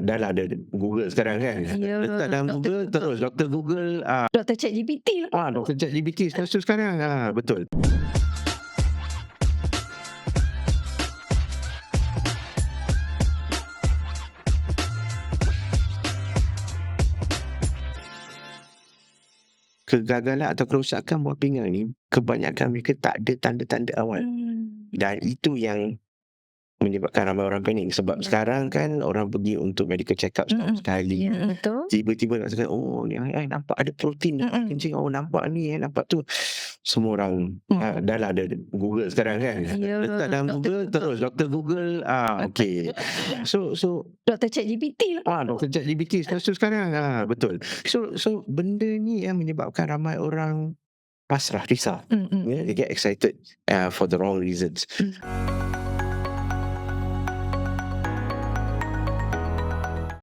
dah lah ada Google sekarang kan. Ya, Letak dalam Google terus Dr. Google, Dr. ChatGPT lah. Dr. ChatGPT sekarang. Betul. Kegagalan atau kerosakan buah pinggang ni kebanyakan mereka tak ada tanda-tanda awal. Dan itu yang menyebabkan ramai orang panik. Sebab sekarang kan orang pergi untuk medical check up sekali. Betul. Tiba-tiba nak cakap, ni nampak ada protein dekat kencing. Nampak ni, nampak tu. Semua orang dah lah ada Google sekarang kan. Ya, Letak dalam Google terus Dr. Google, okey. So Dr. ChatGPT lah. Dr. ChatGPT sekarang. Betul. So benda ni yang menyebabkan ramai orang pasrah, risau. They get excited for the wrong reasons.